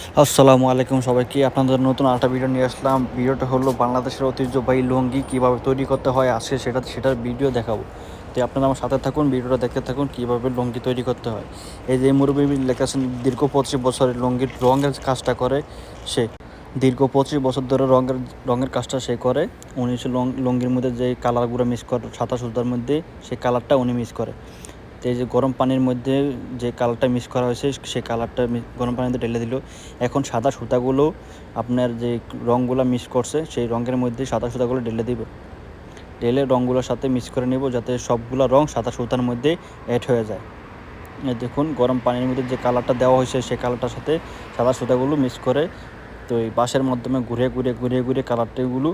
আসসালামু আলাইকুম সবাইকে। আপনাদের নতুন আরেকটা ভিডিও নিয়ে আসলাম। ভিডিওটা হলো বাংলাদেশের ঐতিহ্যবাহী লুঙ্গি কীভাবে তৈরি করতে হয় আজকে সেটার ভিডিও দেখাবো। তো আপনারা আমার সাথে থাকুন, ভিডিওটা দেখতে থাকুন কীভাবে লুঙ্গি তৈরি করতে হয়। এই যে মুরব্বী লেখাছেন দীর্ঘ 25 বছরের লুঙ্গির রঙের কাজটা করে সে। দীর্ঘ 25 বছর ধরে রঙের কাজটা সে করে। উনি লুঙ্গির মধ্যে যে কালারগুলো মিক্স করে সাদা সুতার মধ্যে, সেই কালারটা উনি মিক্স করে। তো এই যে গরম পানির মধ্যে যে কালারটা মিক্স করা হয়েছে সেই কালারটা গরম পানিতে ঢেলে দিল। এখন সাদা সুতাগুলো আপনার যে রঙগুলো মিক্স করছে সেই রঙের মধ্যে সাদা সুতাগুলো ঢেলে রঙগুলোর সাথে মিক্স করে নেব, যাতে সবগুলো রঙ সাদা সুতার মধ্যে অ্যাড হয়ে যায়। এই দেখুন গরম পানির মধ্যে যে কালারটা দেওয়া হয়েছে সেই কালারটার সাথে সাদা সুতাগুলো মিক্স করে, তো এই বাঁশের মাধ্যমে ঘুরে কালারটাগুলো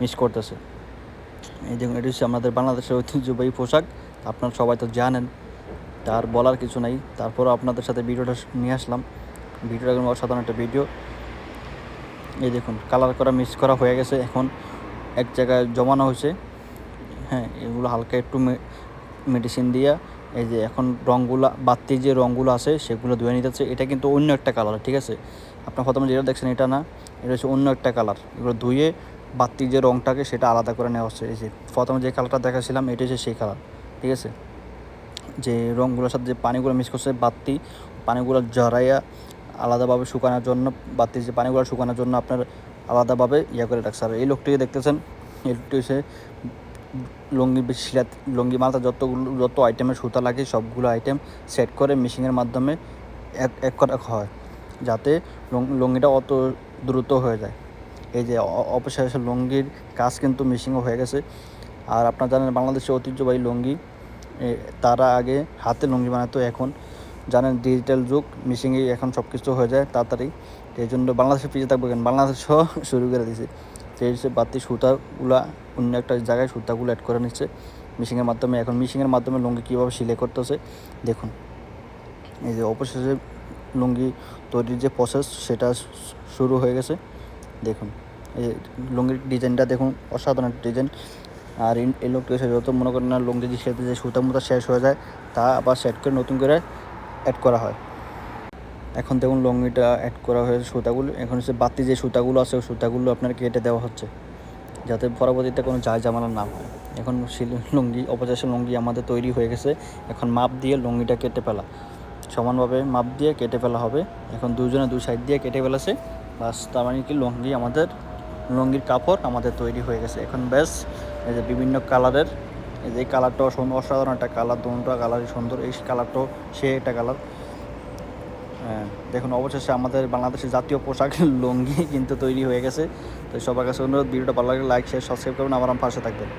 মিক্স করতেছে। এই দেখুন এটি হচ্ছে আমাদের বাংলাদেশের ঐতিহ্যবাহী পোশাক। আপনারা সবাই তো জানেন, তার বলার কিছু নাই। তারপরও আপনাদের সাথে ভিডিওটা নিয়ে আসলাম। ভিডিওটা কোনো অসাধারণ একটা ভিডিও। এই দেখুন কালার করা মিক্স করা হয়ে গেছে, এখন এক জায়গায় জমানো হয়েছে। হ্যাঁ, এগুলো হালকা একটু মেডিসিন দিয়া এই যে এখন রঙগুলো, বাড়তি যে রঙগুলো আছে সেগুলো ধুয়ে নিতেছে। এটা কিন্তু অন্য একটা কালার, ঠিক আছে? আপনার প্রথমে যেটা দেখছেন এটা না, এটা হচ্ছে অন্য একটা কালার। এগুলো ধুয়ে বাড়তি যে রঙটাকে সেটা আলাদা করে নেওয়া হচ্ছে। এই যে প্রথমে যে কালারটা দেখাছিলাম এটা হচ্ছে সেই কালার, ঠিক আছে? যে রঙগুলোর সাথে যে পানিগুলো মিক্স করছে, বাড়তি পানিগুলো ঝরাইয়া আলাদাভাবে শুকানোর জন্য, বাড়তি যে পানিগুলো শুকানোর জন্য আপনার আলাদাভাবে করে রাখছে। আর এই লোকটিকে দেখতেছেন, এই লোকটি হচ্ছে লুঙ্গি মালটা যত আইটেমের সুতা লাগে সবগুলো আইটেম সেট করে মেশিনের মাধ্যমে এক করা হয়, যাতে লুঙ্গিটা অত দ্রুত হয়ে যায়। এই যে অবশেষে লুঙ্গির কাজ কিন্তু মেশিনও হয়ে গেছে। আর আপনারা জানেন বাংলাদেশের ঐতিহ্যবাহী লুঙ্গি, তারা আগে হাতে লুঙ্গি বানাতো, এখন জানেন ডিজিটাল যুগ, মেশিনে এখন সব কিছু হয়ে যায় তাড়াতাড়ি। এই জন্য বাংলাদেশে পিছিয়ে থাকবে কেন, বাংলাদেশও শুরু করে দিয়েছে। সেই হিসেবে বাড়তি সুতাগুলা অন্য একটা জায়গায় সুতাগুলো অ্যাড করে নিচ্ছে মেশিনের মাধ্যমে। এখন মেশিনের মাধ্যমে লুঙ্গি কীভাবে সেলাই করতেছে দেখুন। এই যে অবশেষে লুঙ্গি তৈরির যে প্রসেস সেটা শুরু হয়ে গেছে। দেখুন এই লুঙ্গির ডিজাইনটা দেখুন, অসাধারণ ডিজাইন। আর এই লোকটি এসে যত মনে করেন না লুঙ্গি যে সুতা মুতা শেষ হয়ে যায় তা আবার সেট করে নতুন করে অ্যাড করা হয়। এখন দেখুন লুঙ্গিটা অ্যাড করা হয়েছে সুতাগুলো, এখন হচ্ছে বাড়তি যে সুতাগুলো আছে ওই সুতাগুলো আপনার কেটে দেওয়া হচ্ছে, যাতে পরবর্তীতে কোনো ঝামেলা না হয়। এখন অপচাষের লুঙ্গি আমাদের তৈরি হয়ে গেছে। এখন মাপ দিয়ে লুঙ্গিটা কেটে ফেলা, সমানভাবে মাপ দিয়ে কেটে ফেলা হবে। এখন দুজনে দুই সাইড দিয়ে কেটে ফেলেছে, বাস তার মানে কি লুঙ্গির কাপড় আমাদের তৈরি হয়ে গেছে। এখন ব্যাস এই যে বিভিন্ন কালারের, এই যে কালারটাও সুন্দর, অসাধারণ একটা কালার, দুটো কালারই সুন্দর। এই কালারটাও সে একটা কালার। হ্যাঁ, দেখুন অবশেষে আমাদের বাংলাদেশের জাতীয় পোশাক লুঙ্গি কিন্তু তৈরি হয়ে গেছে। তো সবার কাছে অনুরোধ, ভিডিওটা ভালো লাগলে লাইক শেয়ার সাবস্ক্রাইব করবেন, আমার পাশে থাকবেন।